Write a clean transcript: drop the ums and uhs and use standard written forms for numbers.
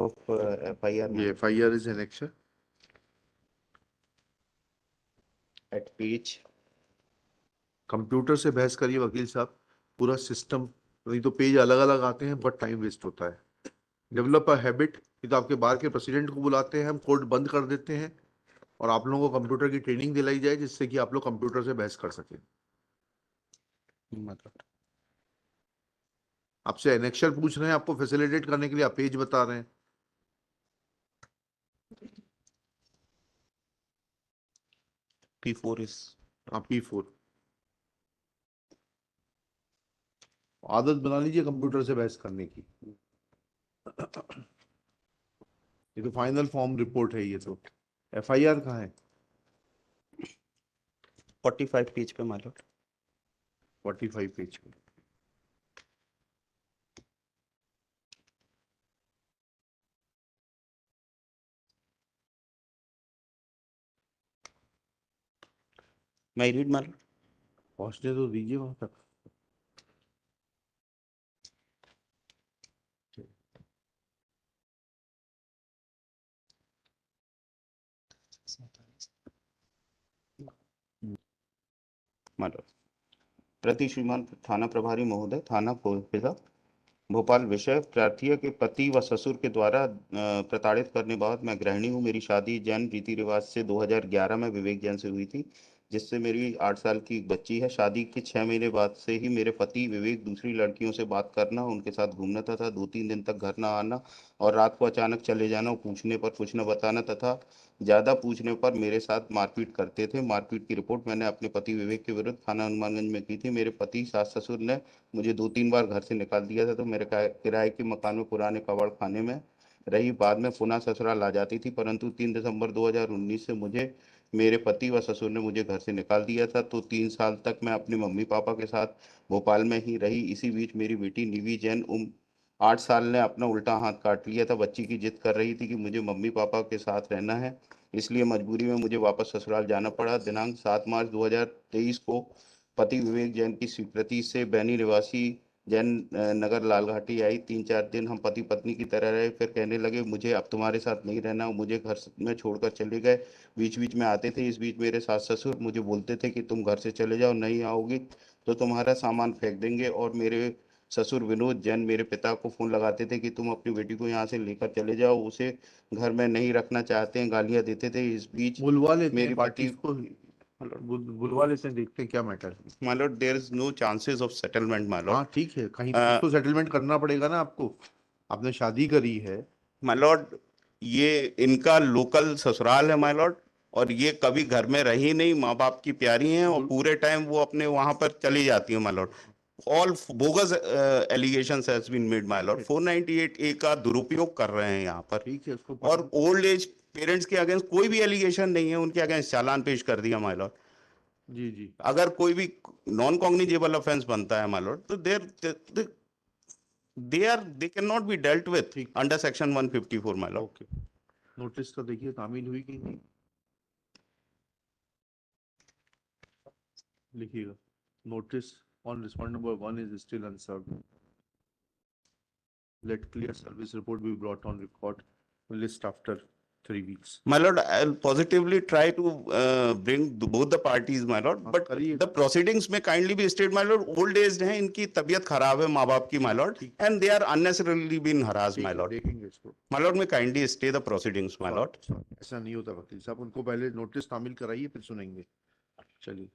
of FIR ये FIR is annexure at page. Computer से बहस करिए वकील साहब, पूरा सिस्टम, नहीं तो पेज अलग अलग आते हैं, बहुत टाइम वेस्ट होता है। डेवलप अ हैबिट, ये तो आपके बार के प्रेसिडेंट को बुलाते हैं, हम कोर्ट बंद कर देते हैं और आप लोगों को कंप्यूटर की ट्रेनिंग दिलाई जाए जिससे कि आप लोग कंप्यूटर से बहस कर सकें। मतलब आपसे एनेक्शर पूछ रहे हैं, आपको फैसिलिटेट करने के लिए आप पेज बता रहे हैं। P4 is आप P4 आदत बना लीजिए कंप्यूटर से बहस करने की। ये तो फाइनल फॉर्म रिपोर्ट है, ये तो FIR कहाँ है? 45 पेज पे मालूम। 45 पेज पे। मैं रीड मालूम। पहुंचने तो दीजिए वहां तक। मालूम। प्रति श्रीमान थाना प्रभारी महोदय, थाना कोलकाता भोपाल। विषय प्रार्थी के पति व ससुर के द्वारा प्रताड़ित करने बाद मैं गृहिणी हूँ। मेरी शादी जैन रीति रिवाज से 2011 में विवेक जैन से हुई थी, जिससे मेरी 8 साल की एक बच्ची है। शादी के 6 महीने बाद से ही मेरे पति विवेक दूसरी लड़कियों से बात करना, उनके साथ घूमना तथा 2-3 दिन तक घर न आना और रात को अचानक चले जाना और पूछने पर कुछ न बताना तथा ज़्यादा पूछने पर मेरे साथ मारपीट करते थे। मारपीट की रिपोर्ट मैंने अपने पति विवेक के विरुद्ध थाना हनुमानगंज में की थी। मेरे पति सास ससुर ने मुझे 2-3 बार घर से निकाल दिया था, तो मेरे किराए के मकान में पुराने कबाड़ खाने में रही। बाद में पुनः ससुराल आ जाती थी, परंतु 3 दिसंबर 2019 से मुझे मेरे पति व ससुर ने मुझे घर से निकाल दिया था। तो 3 साल तक मैं अपने मम्मी पापा के साथ भोपाल में ही रही। इसी बीच मेरी बेटी निवी जैन 8 साल ने अपना उल्टा हाथ काट लिया था। बच्ची की जिद कर रही थी कि मुझे मम्मी पापा के साथ रहना है, इसलिए मजबूरी में मुझे वापस ससुराल जाना पड़ा। दिनांक 7 मार्च 2023 को पति विवेक जैन की स्वीकृति से बैनी निवासी जैन नगर लालघाटी आई। 3-4 दिन हम पति पत्नी की तरह रहे, फिर कहने लगे मुझे अब तुम्हारे साथ नहीं रहना, मुझे घर में छोड़कर चले गए। बीच बीच में आते थे। इस बीच मेरे सास ससुर मुझे बोलते थे कि तुम घर से चले जाओ, नहीं आओगी तो तुम्हारा सामान फेंक देंगे। और मेरे ससुर विनोद जैन मेरे पिता को फोन लगाते थे कि तुम अपनी बेटी को यहाँ से लेकर चले जाओ, उसे घर में नहीं रखना चाहते हैं, गालियां देते थे। इस बीच बुलवा लेते मेरी हैं पार्टीज को, बुलवा लेते हैं, देखते हैं क्या मैटर है। My lord, there is no chances of settlement my lord. हाँ ठीक है, कहीं कुछ तो सेटलमेंट करना पड़ेगा ना आपको, आपने शादी करी है। माय लॉर्ड, ये इनका लोकल ससुराल है माय लॉर्ड, और ये कभी घर में रही नहीं, माँ बाप की प्यारी हैं और पूरे टाइम वो अपने वहां पर चली जाती हैं my lord. All bogus allegations has been made my lord. 498A का दुरुपयोग कर रहे हैं यहाँ पर। ठीक है, उसको और ओल्ड एज पेरेंट्स के अगेंस्ट कोई भी एलिगेशन नहीं है, उनके अगेंस्ट चालान पेश कर दिया माय लॉर्ड। जी जी, अगर कोई भी नॉन कॉग्निजेबल ऑफेंस बनता है माय लॉर्ड, तो they cannot be dealt with under section 154 my Lord. Okay, notice तो देखिए तामील हुई कि नहीं, लिखिएगा। Notice on respondent number 1 is still unserved. Let clear service report be brought on record. List after 3 weeks. My lord, I'll positively try to bring both the parties, my lord. But the proceedings में kindly be stated, my lord, old aged हैं, इनकी तबीयत खराब है माँ बाप की, my lord, and they are unnecessarily being harassed, my lord. देखेंगे इसको। My lord, may kindly stay the proceedings, my lord. ऐसा नहीं होता वकील साहब, उनको पहले नोटिस तामील कराइए फिर सुनेंगे। चलिए।